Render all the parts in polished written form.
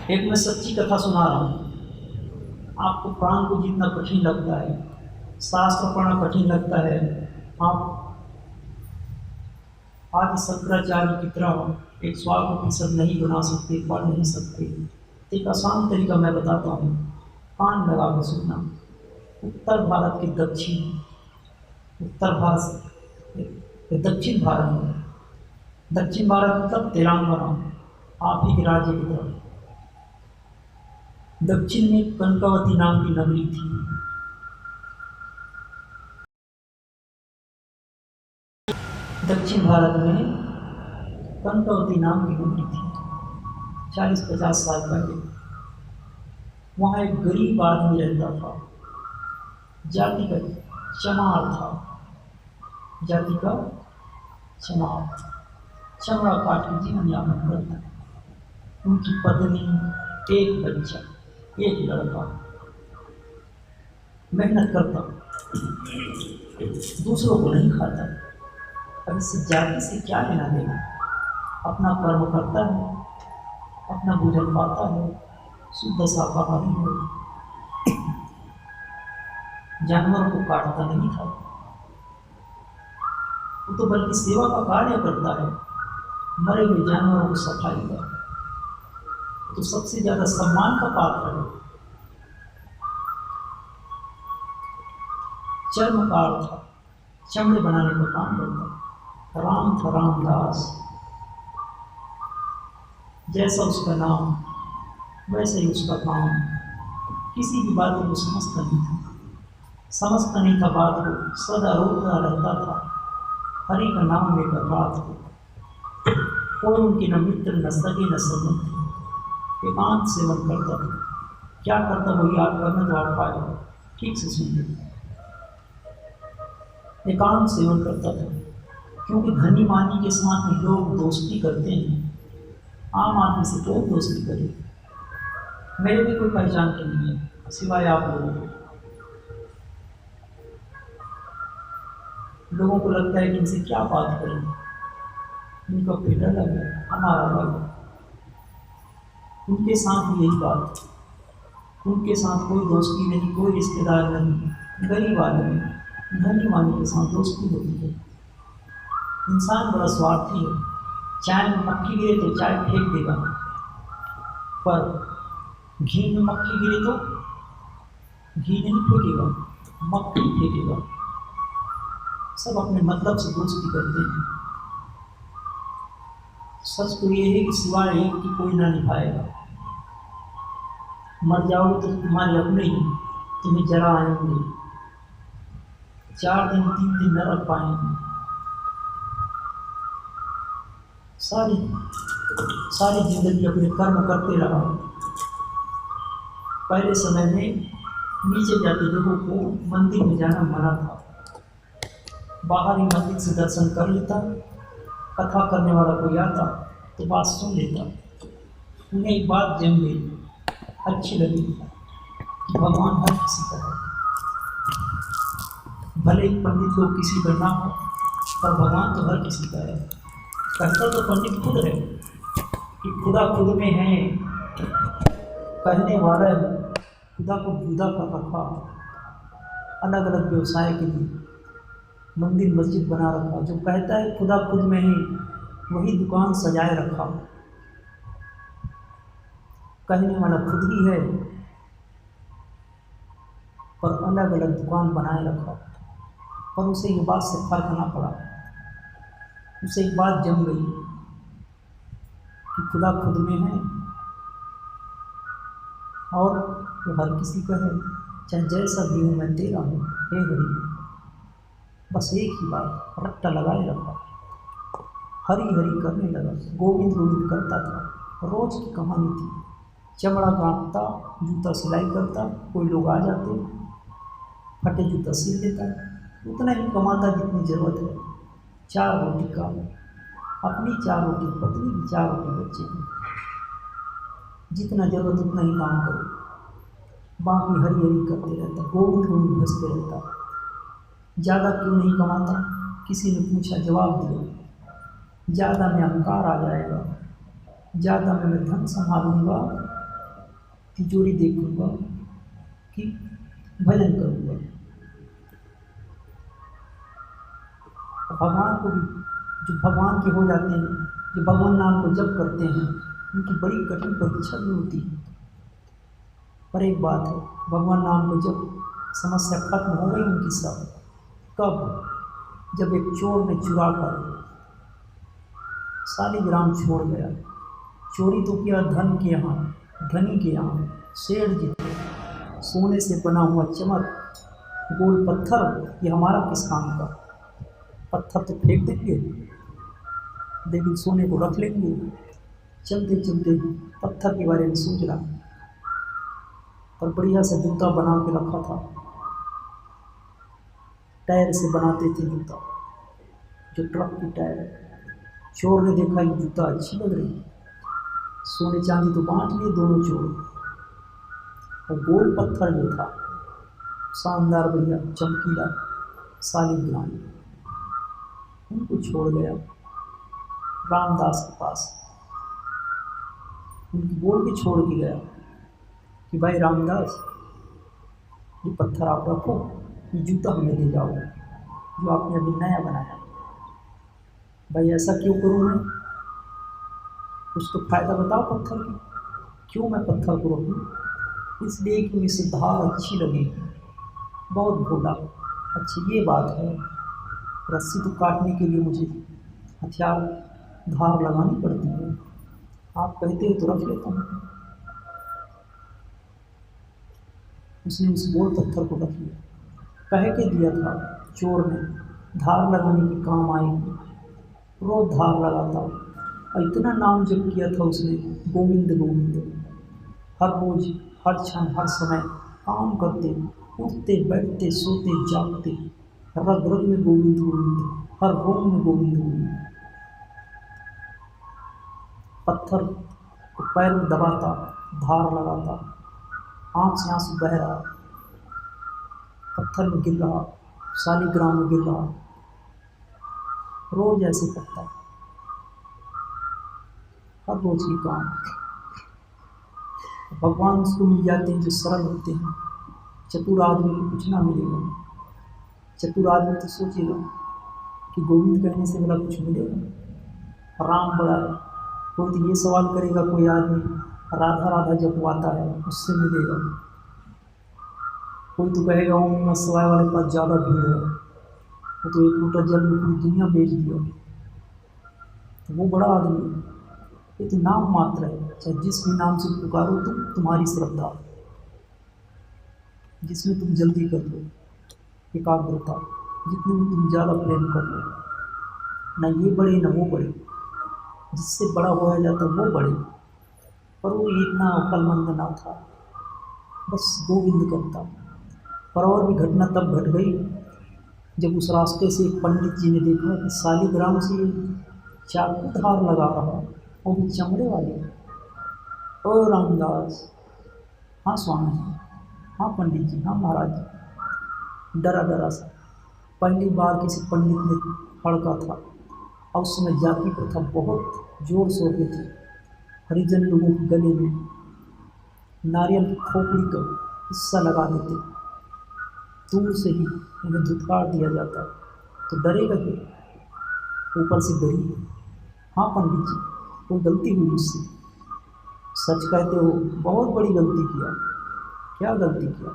एक मैं सच्ची कथा सुना रहा हूँ। आपको प्राण को जितना कठिन लगता है, शास्त्र पढ़ना कठिन लगता है, आप आदि शंकराचार्य की तरह एक स्वागत नहीं बना सकते, पढ़ नहीं सकते। एक आसान तरीका मैं बताता हूँ, कान लगा कर सुनना। उत्तर भारत के दक्षिण भारत में, दक्षिण भारत मतलब तेलंगाना, आप ही के राज्य की तरफ दक्षिण में कनकावती नाम की नगरी थी। दक्षिण भारत में कनकावती नाम की नगरी थी। 40-50 साल पहले वहाँ एक गरीब आदमी रहता था। जाति का चमार था, जाति का चमार, चमड़ा काट के जीवन यापन करता। उनकी पत्नी, एक बच्चा, एक लड़का, मेहनत करता, दूसरों को नहीं खाता। अब इस जाति से क्या लेना देना, अपना कर्म करता है, अपना भोजन पाता है, शुद्ध शाकाहारी है, जानवरों को काटता नहीं था। वो तो बल्कि सेवा का कार्य करता है, मरे हुए जानवरों को सफाई का, तो सबसे ज्यादा सम्मान का पात्र है। चर्मकार था, चमड़े बनाने का काम करता। राम था, रामदास, जैसा उसका नाम वैसे ही उसका काम। किसी भी बात को समझता नहीं था बात को, सदा रोता रहता था, हरि का नाम लेकर रात को। कोई उनके न मित्र न सगे न संबंधी, एकांत सेवन करता था। क्या करता वो याद करना तो आप पाएगा, ठीक से सुनिए। एकांत सेवन करता था, क्योंकि धनी मानी के साथ में लोग दोस्ती करते हैं, आम आदमी से तो दोस्ती करे। मेरे भी कोई पहचान के नहीं है सिवाय आप लोगों को लगता है कि इनसे क्या बात करें, उनका पेट अलग है, हमारा अलग है। उनके साथ यही बात, उनके साथ कोई दोस्ती नहीं, कोई रिश्तेदार नहीं। गरीब आदमी धनी वाले के साथ दोस्ती होती है। इंसान बड़ा स्वार्थी है। चाय में मक्खी गिरे तो चाय फेंक देगा, पर घी में मक्खी गिरे तो घी नहीं फेंकेगा, मक्खी फेंकेगा। सब अपने मतलब से दोस्ती करते हैं। सच तो ये है कि सिवाय एक की कोई ना निभाएगा। मर जाओगे तो तुम्हारे अपने ही तुम्हें जरा आएंगे, 4 दिन 3 दिन न रख पाएंगे। सारी जिंदगी अपने कर्म करते रहा। पहले समय में नीचे जाते लोगों को मंदिर में जाना मना था। बाहर ही मंदिर से दर्शन कर लेता, कथा करने वाला कोई आता तो बात सुन लेता। उन्हें एक बात जम गई, अच्छी लगी कि भगवान हर किसी का है। भले ही पंडित लोग किसी का ना हो, पर भगवान तो हर किसी का है। कहता तो पंडित खुद है कि खुदा खुद में है, कहने वाला खुदा को जुदा कर रखा। अलग अलग व्यवसाय के लिए मंदिर मस्जिद बना रखा। जो कहता है खुदा खुद में है, वही दुकान सजाए रखा। कहने वाला खुद ही है, पर अलग अलग दुकान बनाए रखा। पर उसे ये बात से फर्क ना पड़ा। उसे एक बात जम गई कि खुदा खुद में है और वो हर किसी का है। चाहे जैसा भी हूँ मैं तेरा हूँ, हे हरि। बस एक ही बात रट्टा लगाए रखा, हरी हरी करने लगा। गोविंद गोविंद करता था। रोज की कहानी थी। चमड़ा काटता, जूता सिलाई करता, कोई लोग आ जाते, फटे जूता सिल देता। उतना ही कमाता जितनी ज़रूरत है। 4 रोटी का, अपनी 4 रोटी, पत्नी की 4 रोटी, बच्चे की, जितना ज़रूरत उतना ही काम करो। बाकी हरी हरी करते रहता, गोविंद गोविंद भजते रहता। ज़्यादा क्यों नहीं कमाता? किसी ने पूछा, जवाब दिया, ज़्यादा में अहंकार आ जाएगा, ज़्यादा में मैं धन संभालूंगा तिजोरी देखूंगा कि भजन करूंगा। भगवान को भी, जो भगवान के हो जाते हैं, जो भगवान नाम को जप करते हैं, उनकी बड़ी कठिन परीक्षा भी होती है। पर एक बात है, भगवान नाम को जब समस्या खत्म हो गई उनकी सब, कब? जब एक चोर ने चुरा कर शालिग्राम छोड़ गया। चोरी तो किया धन के यहाँ, धनी के यहाँ, शेर जी थे। सोने से बना हुआ चमक गोल पत्थर, ये हमारा किस काम का? पत्थर तो फेंक देंगे, लेकिन सोने को रख लेंगे। चलते चलते पत्थर के बारे में सोच रहा, पर बढ़िया से जूता बना के रखा था। टायर से बनाते थे जूता, जो ट्रक की टायर। चोर ने देखा ये जूता अच्छी लग रही है, सोने चांदी तो बांट लिए दोनों चोर। और गोल पत्थर जो था, शानदार बढ़िया चमकीला शालिग्राम, उनको छोड़ गया रामदास के पास। उनकी बोल के छोड़ के गया कि भाई रामदास, ये पत्थर आप रखो, ये जूता हमें दे जाओ जो आपने अभी नया बनाया। भाई ऐसा क्यों करूँ मैं? कुछ तो फ़ायदा बताओ पत्थर की, क्यों मैं पत्थर को रखूँ? इसलिए कि इसे धार अच्छी लगेगी। बहुत भोला। अच्छा ये बात है, रस्सी तो काटने के लिए मुझे हथियार धार लगानी पड़ती है, आप कहते हो तो रख लेता हूँ। उसने उस गोल पत्थर को रख लिया। कह के दिया था चोर ने, धार लगाने के काम आएगी। रोज धार लगाता और इतना नाम जप किया था उसने, गोविंद गोविंद। हर रोज, हर क्षण, हर समय काम करते, उठते बैठते सोते जागते, रग रग में गोविंद गोविंद, हर रोम में गोविंद गोविंद। पत्थर को पैर में दबाता, धार लगाता, आँख से आंसू बह रहा, पत्थर में गिर रहा, शालिग्राम में गिर रहा। रोज ऐसे करता है, हर रोज की काम। भगवान उसको मिल जाते हैं जो सरल होते हैं। चतुर आदमी को कुछ ना मिलेगा। चतुर आदमी तो सोचेगा कि गोविंद कहने से बड़ा कुछ मिलेगा, राम बड़ा है। कोई तो ये सवाल करेगा, कोई आदमी राधा राधा जपवाता है, उससे मिलेगा। कोई तो कहेगा ओम नमः शिवाय वाले पास ज़्यादा भीड़ है, वो तो एक लोटा जल में पूरी दुनिया बेच दिया, तो वो बड़ा आदमी है। ये तो नाम मात्र है। चाहे जिस भी नाम से पुकारो तुम, तुम्हारी श्रद्धा, जिसमें तुम जल्दी कर लो एकाग्रता, जितने में तुम ज़्यादा प्रेम कर लो, न ये बड़े न वो बड़े। जिससे बड़ा होया जाता वो बड़े, पर वो इतना अक्लमंद ना था, बस गोविंद करता। पर और भी घटना तब घट गई जब उस रास्ते से एक पंडित जी ने देखा कि शालिग्राम से चाकू धार लगा रहा, वो भी चमड़े वाली। ओ रामदास, हाँ स्वामी जी, हाँ पंडित जी, हाँ महाराज जी। डरा डरा सा पहली बार किसी पंडित ने हड़का था, और उस समय जाति प्रथा बहुत जोर शोर की थी। हरिजन लोगों के गले में नारियल की खोपड़ी का हिस्सा लगा देते, दूर से ही उन्हें धुतकार दिया जाता। तो डरेगा क्यों? ऊपर से गरीब। हाँ पंडित जी, कोई गलती हुई मुझसे? सच कहते हो, बहुत बड़ी गलती किया। क्या गलती किया?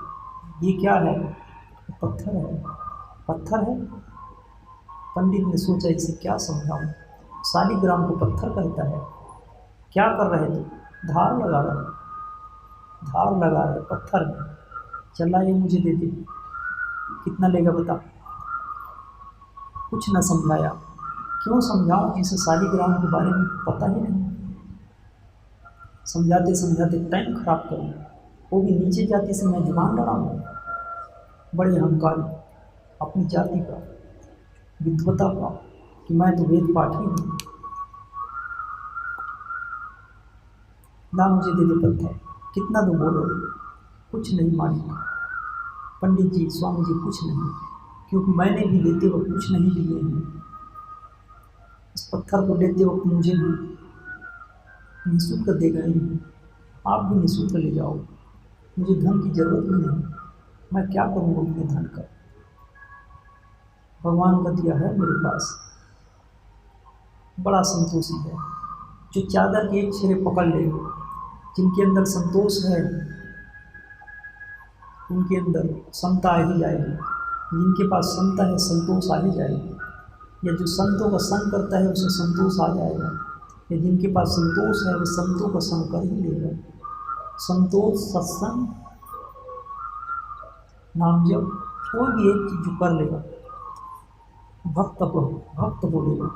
ये क्या है? पत्थर है। पत्थर है? पंडित ने सोचा इसे क्या समझाऊं। शालिग्राम को पत्थर कहता है। क्या कर रहे थे? धार लगा रहे। धार लगा रहे पत्थर में। चला ये मुझे दे दे, कितना लेगा बता। कुछ न समझाया। क्यों समझाऊं जिसे शालिग्राम के बारे में पता ही नहीं। समझाते समझाते टाइम खराब करूँ, वो भी नीचे जाति से मैं जुबान लड़ाऊँ। बड़े अहंकार अपनी जाति का, विद्वता का, कि मैं तो वेद पाठी हूँ। ना मुझे दे दे पत्थर, कितना दो बोलो। कुछ नहीं मालिक। पंडित जी, स्वामी जी, कुछ नहीं, क्योंकि मैंने भी लेते वक्त कुछ नहीं लिए हैं। इस पत्थर को लेते वक्त मुझे भी निःशुल्क दे गए हैं, आप भी निःशुल्क ले जाओ। मुझे धन की जरूरत भी नहीं, मैं क्या करूँगा अपने धन का, भगवान का दिया है मेरे पास, बड़ा संतोषी है। जो चादर के एक सिरे पकड़ ले, जिनके अंदर संतोष है उनके अंदर समता आ ही जाएगी, जिनके पास समता है संतोष आ ही जाएगी, या जो संतों का संग करता है उसे संतोष आ जाएगा, या जिनके पास संतोष है वो संतों का संग कर ही लेगा। संतोष, सत्संग, नाम जप, कोई भी एक चीज जो कर लेगा, भक्त बोलेगा,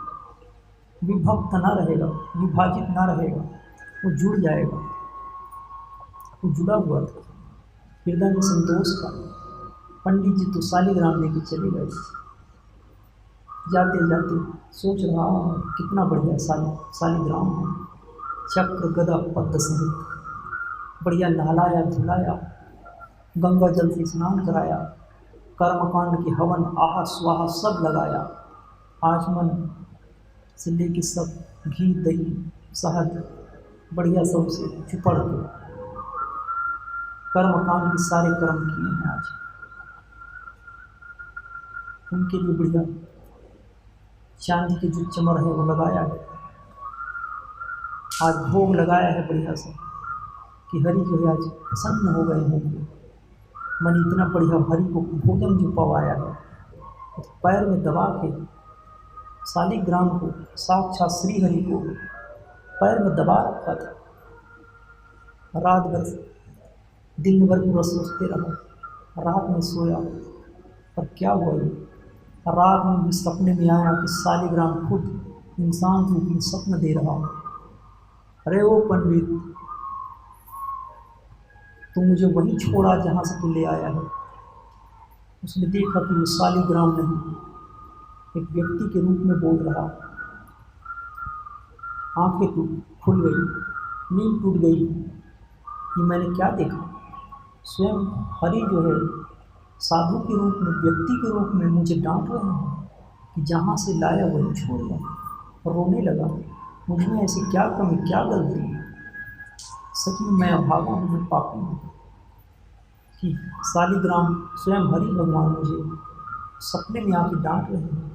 विभक्त ना रहेगा, विभाजित ना रहेगा, वो जुड़ जाएगा। वो जुड़ा हुआ था हृदय में संतोष का। पंडित जी तो शालिग्राम लेके चले गए, जाते जाते सोच रहा कितना बढ़िया शालिग्राम है, चक्र गदा पद्म सहित, बढ़िया नहलाया धुलाया, गंगा जल से स्नान कराया, कर्मकांड के हवन आहा स्वाहा सब लगाया, आचमन से लेके सब घी दही शहद बढ़िया सब से चुपड़ के कर्मकांड के सारे कर्म किए हैं। आज उनके लिए बढ़िया चांदी के जो चमर है वो लगाया है, आज भोग लगाया है बढ़िया से कि हरि जो है आज प्रसन्न हो गए होंगे। मन इतना बढ़िया हरि को भोजन जो पवाया है, तो पैर में दबा के शालिग्राम को, साक्षात श्री हरि को पैर में दबा रखा था। रात भर दिन भर पूरा सोचते रहा, रात में सोया, पर क्या हुआ ये, रात में भी सपने में आया कि शालिग्राम खुद इंसान रूप में सपन दे रहा। अरे ओ पंडित, तू मुझे वहीं छोड़ा जहाँ से तू ले आया है। उसने देखा कि वो शालिग्राम नहीं, एक व्यक्ति के रूप में बोल रहा। आंखें खुल गई, नींद टूट गई कि मैंने क्या देखा। स्वयं हरि जो है साधु के रूप में, व्यक्ति के रूप में मुझे डांट रहे हैं कि जहाँ से लाया वहीं छोड़ दिया। और रोने लगा, मुझ में ऐसी क्या कमी, क्या गलती, सच में मैं अभागा हूँ, मैं पापी हूँ कि शालिग्राम स्वयं हरि भगवान मुझे सपने में आके डांट रहे हैं,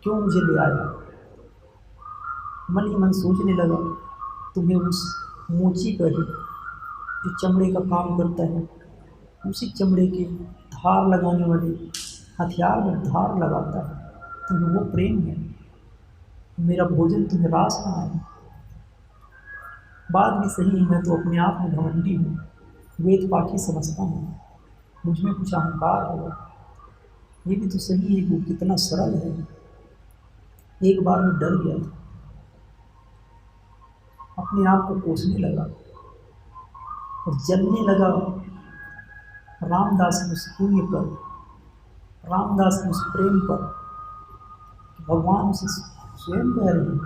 क्यों मुझे ले आया। मन ही मन सोचने लगा, तुम्हें उस मोची का ही जो चमड़े का काम करता है, उसी चमड़े के धार लगाने वाले हथियार में धार लगाता है, तुम्हें वो प्रेम है, मेरा भोजन तुम्हें रास ना आए। बात भी सही है, मैं तो अपने आप में घमंडी हूँ, वेद पाठी समझता हूँ, मुझ में कुछ अहंकार होगा। ये भी तो सही है कि वो कितना सरल है। एक बार मैं डर गया था, अपने आप को कोसने लगा और जलने लगा रामदास के उस पुण्य पर, रामदास के उस प्रेम पर। भगवान उसे स्वयं कह रहे हैं,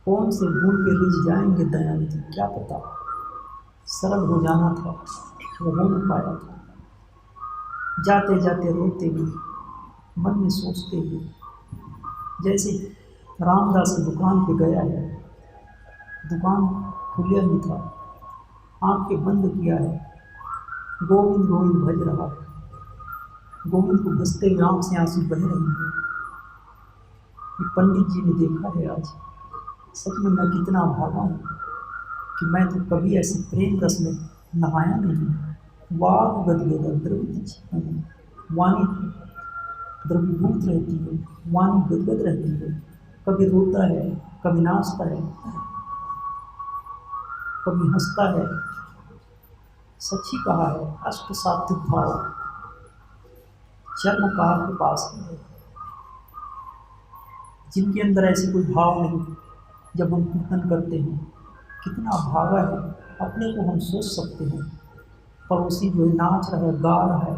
कौन से गुण के रिझ जाएंगे दयानिधि, क्या पता सरल हो जाना था, वो हो नहीं पाया था। जाते जाते रोते हुए, मन में सोचते हुए, जैसे रामदास की दुकान पे गया है, दुकान खुलिया ही था, आंखें बंद किया है, गोविंद गोविंद भज रहा है, गोविंद को भजते हुए आँख से आंसू बह रहे हैं। ये पंडित जी ने देखा है आज, सच में मैं कितना भागा हूँ कि मैं तो कभी ऐसे प्रेम रस में नहाया नहीं। वाग गदगद द्रव्य, वाणी द्रव्यभूत रहती है, वाणी गदगद रहती है, कभी रोता है, कभी नाचता है, कभी हंसता है। सच ही कहा है, अष्ट सात्विक भाव चर्म काल के पास है। जिनके अंदर ऐसे कोई भाव नहीं, जब हम कीर्तन करते हैं कितना भागा है, अपने को हम सोच सकते हैं। पड़ोसी जो है नाच रहा है, गा रहा है,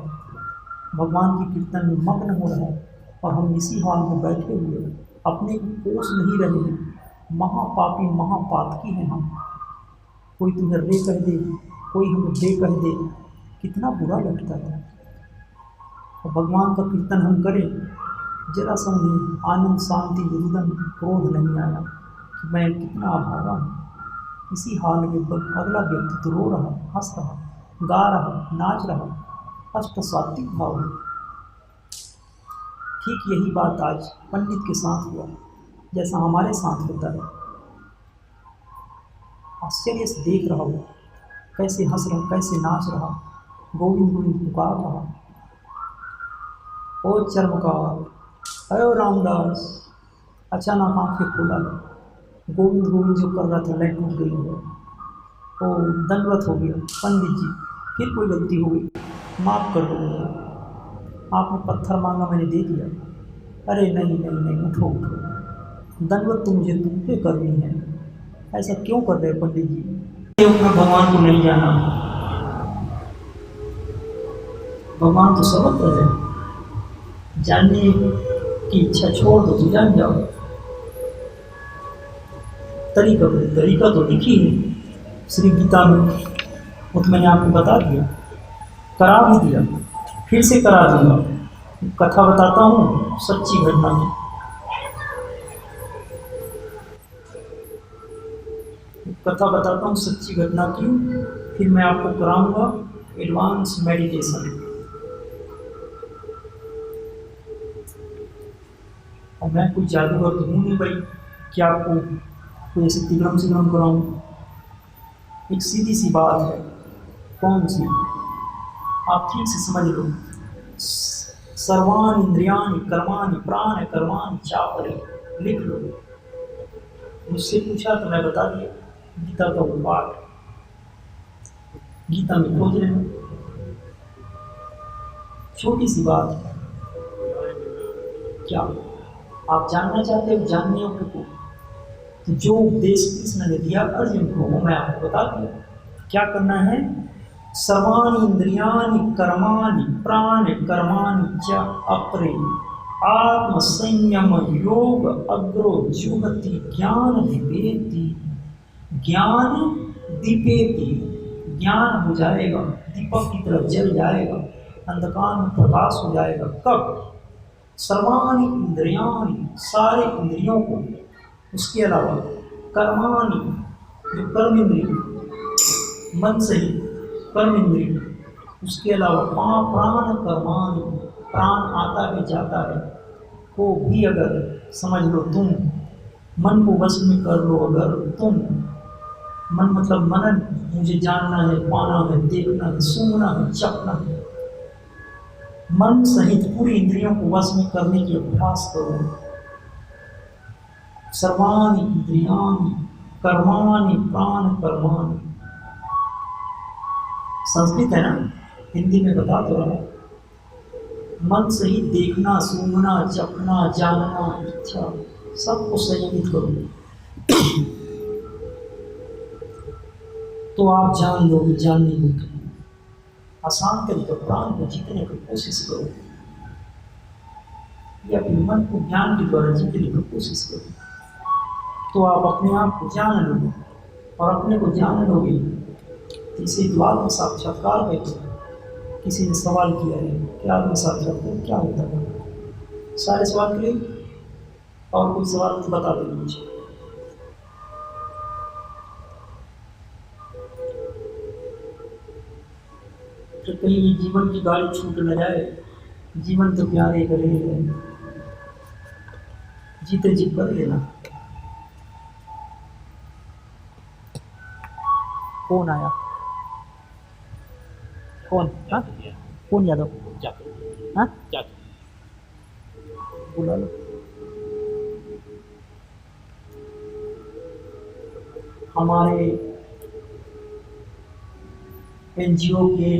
भगवान की कीर्तन में मग्न हो रहा है, और हम इसी हाल में बैठे हुए अपने को कोस नहीं रहे हैं। महापापी महापातकी हैं हम। कोई तुम्हें रे कह दे, कोई हमें बे कह दे, कितना बुरा लगता है। और भगवान का कीर्तन हम करें, जरा सा उन्हें आनंद शांति रुदन क्रोध नहीं आया कि मैं कितना अभागा हूँ। इसी हाल में अगला व्यक्ति तो रो रहा, हंस रहा, गा रहा, नाच रहा, अष्ट सात्विक भाव है। ठीक यही बात आज पंडित के साथ हुआ, जैसा हमारे साथ होता है। आश्चर्य से देख रहा हूँ कैसे हंस रहा, कैसे नाच रहा, गोविंद गोविंद पुकार रहा। ओ चर्मकार, अयो रामदास, अचानक आंखें खोला, गोविंद गोविंद जो कर रहा था लाइट टूट गई है। ओ दंडवत हो गया, पंडित जी फिर कोई गलती हो गई, माफ़ कर दो मुझे, आपने पत्थर मांगा मैंने दे दिया। अरे नहीं नहीं नहीं, उठो उठो, दंडवत तो मुझे तुम पे करनी है, ऐसा क्यों कर रहे पंडित जी? मैं भगवान को नहीं जाना, भगवान तो सर्वत्र है, जानने की इच्छा छोड़ दो तो जान जाओ। तरीका तो लिखी है श्री गीता में, वो तो मैंने आपको बता दिया, करा भी दिया, फिर से करा दूंगा। कथा बताता हूँ सच्ची घटना की, कथा बताता हूँ सच्ची घटना की, फिर मैं आपको कराऊंगा एडवांस मेडिटेशन। और मैं कोई जादूगर तो हूँ नहीं भाई कि आपको कोई ऐसे तिगड़म सिगड़म कराऊँ। एक सीधी सी बात है, कौन सी, आप ठीक से समझ लो। सर्वान इंद्रियानि कर्माणि प्राण कर्माणि चापरे, लिख लो। मुझसे पूछा तो मैं बता दिया, गीता का वो पाठ, गीता में खोज रहे हैं। छोटी सी बात है, क्या आप जानना चाहते हो जानने योग्य को? तो जो उपदेश कृष्ण ने दिया अर्जुन को वो मैं आपको बता दिया। क्या करना है? सर्वाणि इंद्रियाणि कर्माणि प्राण कर्माणि च अपरे आत्म संयम योग अग्रो जुहति ज्ञान दीपेति, ज्ञान दीपेति, ज्ञान हो जाएगा, दीपक की तरह जल जाएगा, अंधकार में प्रकाश हो जाएगा। कब? सर्वाणि इंद्रियाणि, सारे इंद्रियों को, उसके अलावा कर्माणि, जो कर्म इंद्रिय, मन सही कर्म इंद्रिय, उसके अलावा प्राण कर्माणि, प्राण आता है जाता है, को भी अगर समझ लो तुम, मन को वश में कर लो अगर तुम, मन मतलब मनन, मुझे जानना है, पाना है, देखना है, सूंघना है, चखना है, मन सहित पूरी इंद्रियों को वश में करने की अभ्यास करो। सर्वाणि इंद्रियाणि कर्माणि प्राण कर्माणि, संस्कृत है ना, हिंदी में बता दो रहा। मन सहित देखना, सूंघना, चखना, जानना, इच्छा, सबको संयमित करो। तो आप जान लोगे, जानने योग्य आसान तरीका, प्राण को जीतने की कोशिश करो, या फिर मन को ज्ञान के द्वारा जीतने की कोशिश करो, तो आप अपने आप को जान लोगे। और अपने को जान लोगे तो इसे आत्म साक्षात्कार कहते हैं। किसी ने सवाल किया है कि आत्म साक्षात्कार क्या होता है? सारे सवाल करिए, और कोई सवाल तो बता देंगे मुझे। तो कहीं जीवन की गाड़ी छूट न जाए, जीवन तो प्यारे करे, जीते जी कर लेना। कौन आया? कौन? हाँ, कौन यादव? हाँ, बुला लो। हमारे एनजीओ के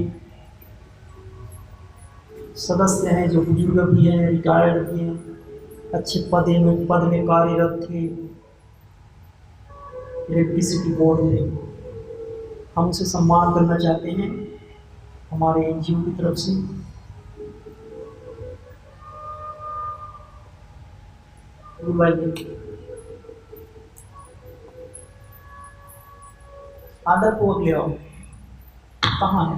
सदस्य हैं जो बुजुर्ग भी हैं, रिटायर्ड भी हैं, अच्छे पद में कार्यरत थे इलेक्ट्रिसिटी बोर्ड में। हम उसे सम्मान करना चाहते हैं हमारे एनजीओ की तरफ से। आदर को ले आओ। कहाँ है?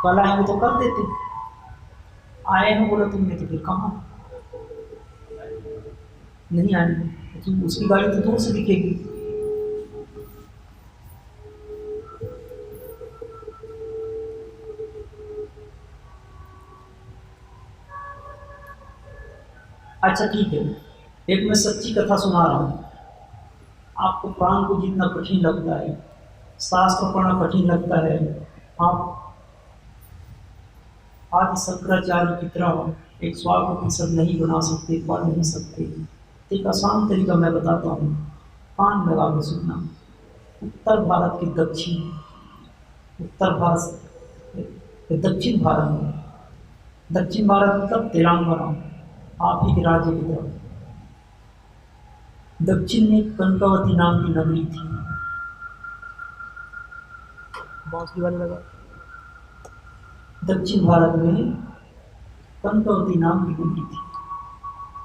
कल आएंगे तो कर देते, आए हैं बोला तुमने तो फिर कहाँ? नहीं आएंगे, क्योंकि उसकी गाड़ी तो दूर से दिखेगी। अच्छा ठीक है, एक मैं सच्ची कथा सुना रहा हूँ। आपको प्राण को जितना कठिन लगता है, सांस को पढ़ना कठिन लगता है, आप आदि शंकराचार्य की तरह एक स्वार्थ प्रतिशत नहीं बना सकते, पढ़ नहीं सकते। एक आसान तरीका मैं बताता हूँ, कान लगा के सुनना। उत्तर भारत के उत्तर भारत दक्षिण भारत में, दक्षिण भारत मतलब तेलंगाना, आप ही के राज्य की तरफ। दक्षिण में कनकावती नाम की नगरी थी। बांसुरी वाले लगा। दक्षिण भारत में कनकावती नाम की नगरी थी,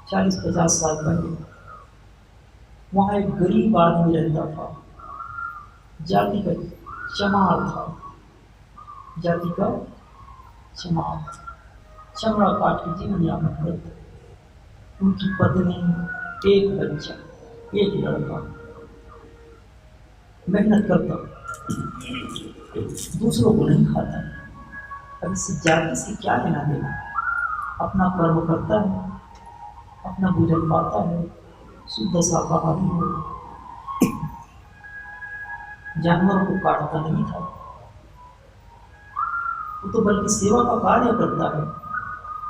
40-50 साल पहले। वहाँ एक गरीब आदमी रहता था, जाति का चमार था, जाति का चमार, चमड़ा काट के जीवन यापन करता। उनकी पत्नी, एक बच्चा, एक लड़का, मेहनत करता, दूसरों को नहीं खाता। अब इस जाति से क्या लेना देना, अपना कर्म करता है, अपना भोजन पाता है, शुद्ध शाकाहारी है, जानवरों को काटता नहीं था। वो तो बल्कि सेवा का कार्य करता है,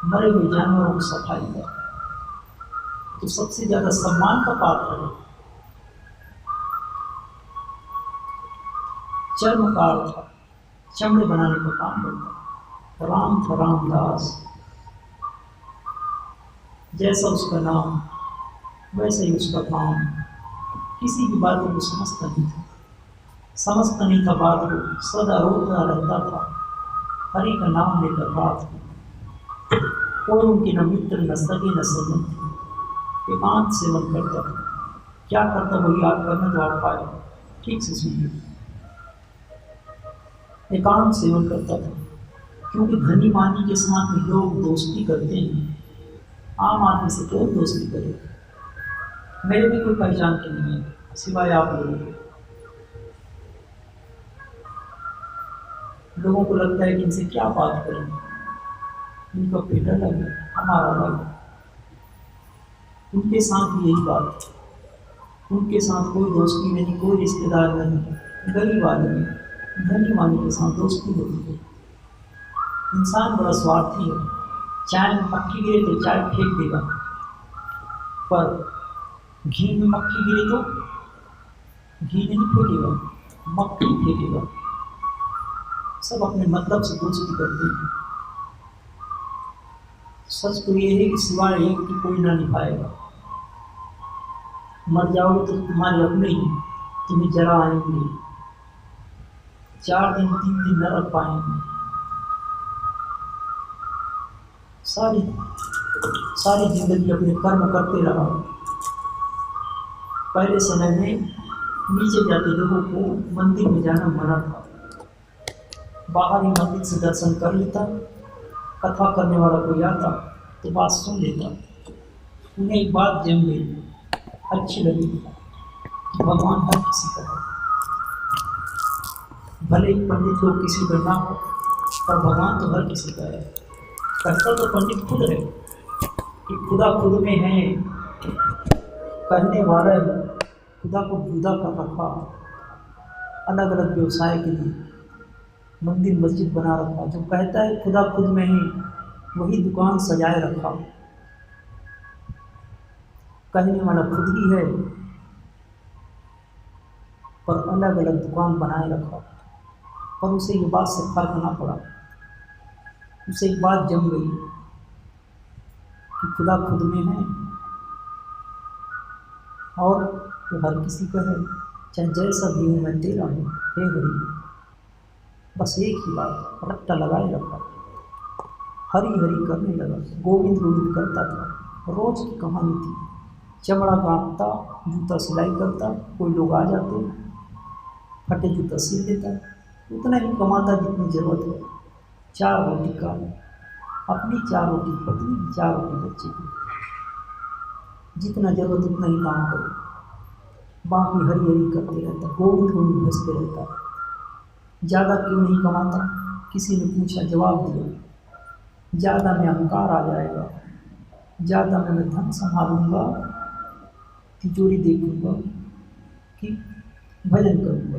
मरे हुए जानवरों की सफाई का, तो सबसे ज्यादा सम्मान का पात्र है। चर्मकार था, चमड़े बनाने का काम करता। राम था, रामदास, जैसा उसका नाम वैसे ही उसका काम। किसी भी बात को समझता नहीं था, समझता नहीं था बात को, सदा रोता रहता था, हरि का नाम लेकर रात को। कोई उनके न मित्र, न सगे, न सजन थे। एकांत सेवन करता था। क्या करता वही आप करना तो आप पाए, ठीक से सुनिए। एकांत सेवन करता था, क्योंकि धनी मानी के साथ लोग दोस्ती करते हैं, आम आदमी से कौन दोस्ती करे। मेरे भी कोई पहचान के नहीं है सिवाय आप लोगों के। लोगों को लगता है कि इनसे क्या बात करें, इनका पेट अलग है, हमारा अलग है। उनके साथ भी यही बात, उनके साथ कोई दोस्ती नहीं, कोई रिश्तेदार नहीं। गरीब आदमी धनी मानी के साथ दोस्ती होती है। इंसान बड़ा स्वार्थी है, चाय में मक्खी गिरे तो चाय फेंक देगा, पर घी में मक्खी गिरे तो घी नहीं फेंकेगा, मक्खी फेंकेगा। सब अपने मतलब से दोस्ती करते हैं। सच तो ये है कि सिवाय एक की कोई ना निभाएगा। मर जाओगे तो तुम्हारे अपने ही तुम्हें जरा आएंगे, 4 दिन 3 दिन न रख पाएंगे। सारी सारी जिंदगी अपने कर्म करते रहा। पहले समय में नीचे जाते लोगों को मंदिर में जाना मना था। बाहर ही मंदिर से दर्शन कर लेता, कथा करने वाला कोई आता तो बात सुन लेता। उन्हें एक बात जम गई, अच्छी लगी, भगवान हर किसी का है। भले ही पंडित लोग किसी का ना हो, पर भगवान तो हर किसी का है। कहता तो पंडित खुद है कि खुदा खुद में है, कहने वाला है खुदा को जुदा कर रखा, अलग अलग व्यवसाय के लिए मंदिर मस्जिद बना रखा। जो कहता है खुदा खुद में है, वही दुकान सजाए रखा। कहने वाला खुद ही है, पर अलग अलग दुकान बनाए रखा। पर उसे ये बात से फर्क ना पड़ा, उसे एक बात जम गई कि खुदा खुद में है और वो हर किसी का है, चाहे जैसा भी हूँ मैं तेरा हूँ, हे हरि। बस एक ही बात रट्टा लगाए रखा, हरी हरी करने लगा, गोविंद गोविंद करता था। रोज की कहानी थी, चमड़ा काटता, जूता सिलाई करता, कोई लोग आ जाते, फटे जूता सिल देता, उतना ही कमाता जितनी जरूरत है। 4 रोटी का, अपनी 4 रोटी, पत्नी की 4 रोटी, बच्चे की। जितना ज़रूरत उतना ही काम करो, बाकी हरी हरी करते रहता, गोविंद गोविंद भजते रहता। ज़्यादा क्यों नहीं कमाता, किसी ने पूछा, जवाब दिया, ज़्यादा में अहंकार आ जाएगा, ज़्यादा में मैं धन संभालूंगा, तिजोरी देखूंगा कि भजन करूंगा।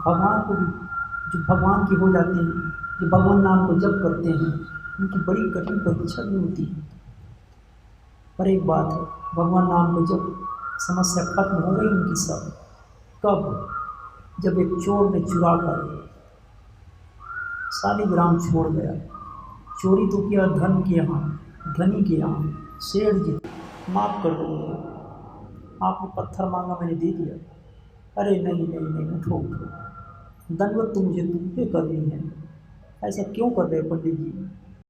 भगवान को भी, जो भगवान के हो जाते हैं, जो भगवान नाम को जप करते हैं, उनकी बड़ी कठिन परीक्षा भी होती है। पर एक बात है, भगवान नाम को जब समस्या खत्म हो गई उनकी सब, कब? जब एक चोर ने चुरा कर शालिग्राम छोड़ गया। चोरी तो किया धन के यहाँ, धनी के यहाँ, सेठ जी माफ़ कर दो मुझे, आपने पत्थर मांगा मैंने दे दिया। अरे नहीं नहीं नहीं, उठो उठो, दंडवत तो मुझे तुम पे करनी है। ऐसा क्यों कर रहे हो पंडित जी?